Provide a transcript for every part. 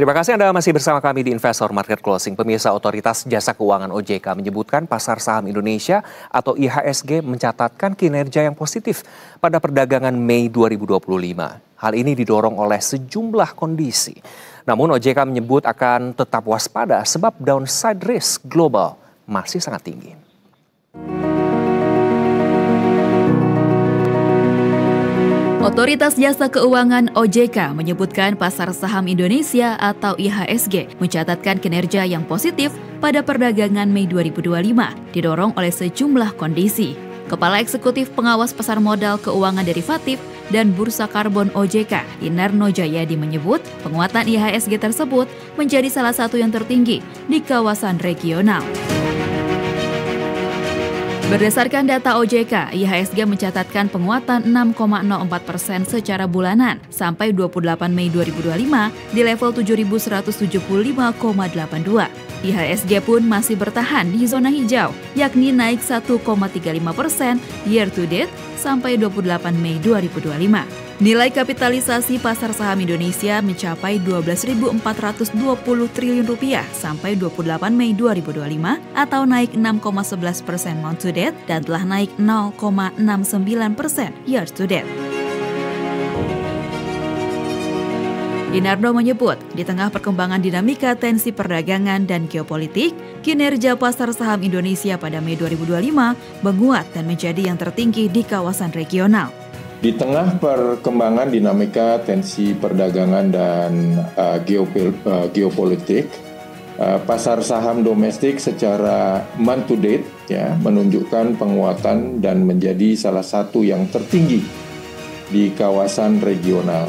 Terima kasih Anda masih bersama kami di Investor Market Closing. Pemirsa, Otoritas Jasa Keuangan OJK menyebutkan pasar saham Indonesia atau IHSG mencatatkan kinerja yang positif pada perdagangan Mei 2025. Hal ini didorong oleh sejumlah kondisi. Namun OJK menyebut akan tetap waspada sebab downside risk global masih sangat tinggi. Otoritas Jasa Keuangan OJK menyebutkan pasar saham Indonesia atau IHSG mencatatkan kinerja yang positif pada perdagangan Mei 2025, didorong oleh sejumlah kondisi. Kepala Eksekutif Pengawas Pasar Modal Keuangan Derivatif dan Bursa Karbon OJK, Inarno Jayadi menyebut penguatan IHSG tersebut menjadi salah satu yang tertinggi di kawasan regional. Berdasarkan data OJK, IHSG mencatatkan penguatan 6,04% secara bulanan sampai 28 Mei 2025 di level 7.175,82. IHSG pun masih bertahan di zona hijau, yakni naik 1,35% year to date sampai 28 Mei 2025. Nilai kapitalisasi pasar saham Indonesia mencapai Rp12.420 triliun sampai 28 Mei 2025 atau naik 6,11% month to date dan telah naik 0,69% year to date. Inarno menyebut, di tengah perkembangan dinamika tensi perdagangan dan geopolitik, kinerja pasar saham Indonesia pada Mei 2025 menguat dan menjadi yang tertinggi di kawasan regional. Di tengah perkembangan dinamika tensi perdagangan dan geopolitik, pasar saham domestik secara month to date menunjukkan penguatan dan menjadi salah satu yang tertinggi di kawasan regional,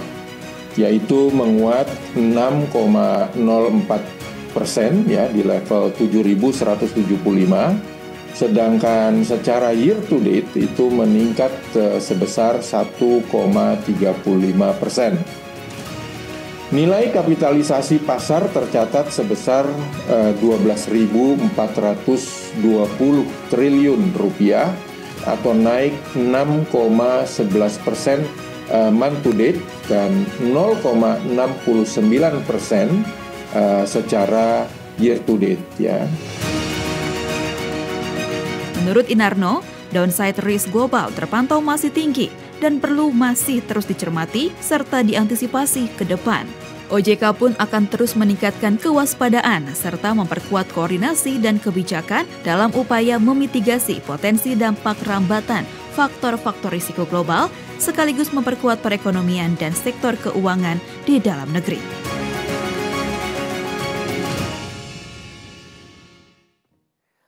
yaitu menguat 6,04% di level 7.175. Sedangkan secara year to date itu meningkat sebesar 1,35%. Nilai kapitalisasi pasar tercatat sebesar Rp12.420 triliun atau naik 6,11% month to date dan 0,69% secara year to date Menurut Inarno, downside risk global terpantau masih tinggi dan perlu masih terus dicermati serta diantisipasi ke depan. OJK pun akan terus meningkatkan kewaspadaan serta memperkuat koordinasi dan kebijakan dalam upaya memitigasi potensi dampak rambatan faktor-faktor risiko global sekaligus memperkuat perekonomian dan sektor keuangan di dalam negeri.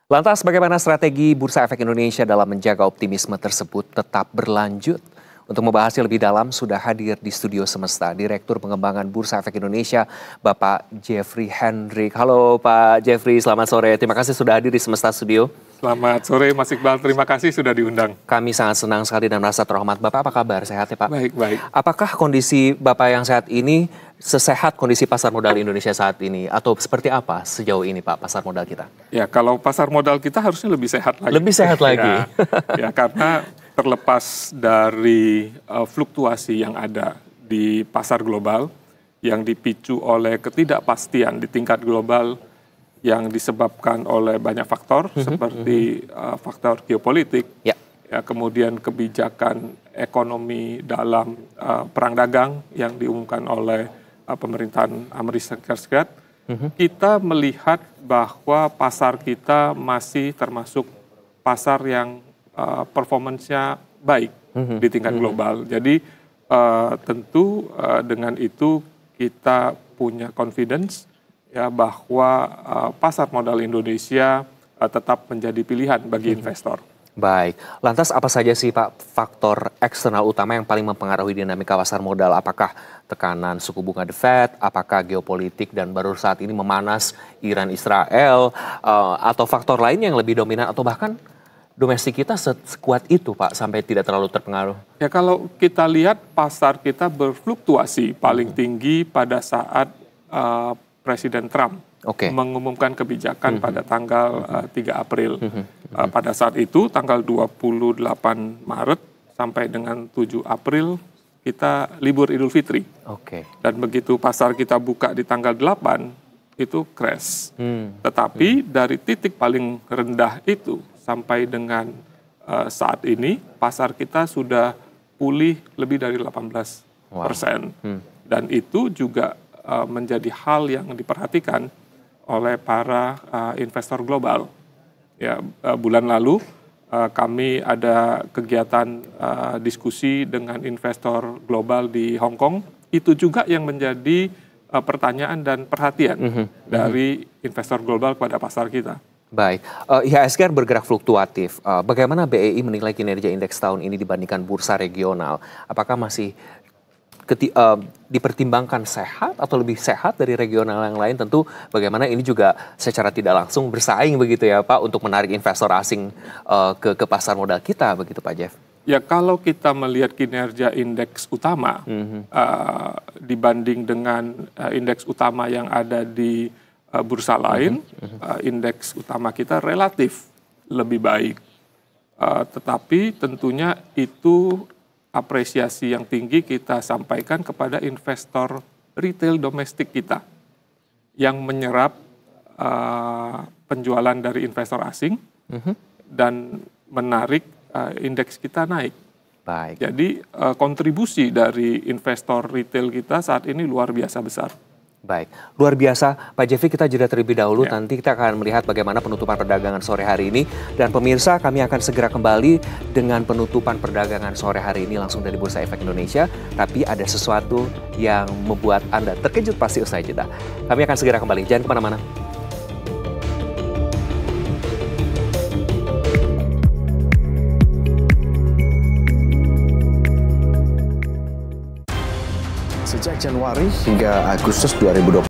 Lantas bagaimana strategi Bursa Efek Indonesia dalam menjaga optimisme tersebut tetap berlanjut? Untuk membahasnya lebih dalam sudah hadir di studio Semesta Direktur Pengembangan Bursa Efek Indonesia, Bapak Jeffrey Hendrik. Halo Pak Jeffrey, selamat sore. Terima kasih sudah hadir di Semesta Studio. Selamat sore Mas Iqbal, terima kasih sudah diundang. Kami sangat senang sekali dan merasa terhormat. Bapak apa kabar? Sehat ya Pak? Baik. Apakah kondisi Bapak yang sehat ini sesehat kondisi pasar modal Indonesia saat ini? Atau seperti apa sejauh ini Pak pasar modal kita? Ya, kalau pasar modal kita harusnya lebih sehat lagi. Lebih sehat lagi? Ya, karena terlepas dari fluktuasi yang ada di pasar global yang dipicu oleh ketidakpastian di tingkat global yang disebabkan oleh banyak faktor seperti faktor geopolitik, ya, kemudian kebijakan ekonomi dalam perang dagang yang diumumkan oleh pemerintahan Amerika Serikat, kita melihat bahwa pasar kita masih termasuk pasar yang performance-nya baik di tingkat global. Jadi tentu dengan itu kita punya confidence ya bahwa pasar modal Indonesia tetap menjadi pilihan bagi investor. Baik, lantas apa saja sih Pak faktor eksternal utama yang paling mempengaruhi dinamika pasar modal? Apakah tekanan suku bunga The Fed, apakah geopolitik dan baru saat ini memanas Iran-Israel, atau faktor lain yang lebih dominan atau bahkan domestik kita sekuat itu Pak sampai tidak terlalu terpengaruh? Ya kalau kita lihat pasar kita berfluktuasi paling tinggi pada saat Presiden Trump mengumumkan kebijakan pada tanggal 3 April. Pada saat itu, tanggal 28 Maret sampai dengan 7 April, kita libur Idul Fitri. Oke. Dan begitu pasar kita buka di tanggal 8, itu crash. Tetapi dari titik paling rendah itu sampai dengan saat ini, pasar kita sudah pulih lebih dari 18%. Dan itu juga menjadi hal yang diperhatikan oleh para investor global. Ya, bulan lalu kami ada kegiatan diskusi dengan investor global di Hong Kong. Itu juga yang menjadi pertanyaan dan perhatian dari investor global kepada pasar kita. Baik, IHSG bergerak fluktuatif. Bagaimana BEI menilai kinerja indeks tahun ini dibandingkan bursa regional? Apakah masih dipertimbangkan sehat atau lebih sehat dari regional yang lain? Tentu bagaimana ini juga secara tidak langsung bersaing begitu ya Pak untuk menarik investor asing ke pasar modal kita begitu Pak Jeff. Ya kalau kita melihat kinerja indeks utama dibanding dengan indeks utama yang ada di bursa lain, indeks utama kita relatif lebih baik. Tetapi tentunya itu apresiasi yang tinggi kita sampaikan kepada investor retail domestik kita yang menyerap penjualan dari investor asing dan menarik indeks kita naik. Baik. Jadi kontribusi dari investor retail kita saat ini luar biasa besar. Baik, luar biasa Pak Jeffrey, kita jeda terlebih dahulu, nanti kita akan melihat bagaimana penutupan perdagangan sore hari ini. Dan pemirsa, kami akan segera kembali dengan penutupan perdagangan sore hari ini langsung dari Bursa Efek Indonesia. Tapi ada sesuatu yang membuat Anda terkejut pasti usai jeda. Kami akan segera kembali, jangan kemana-mana. Sejak Januari hingga Agustus 2020.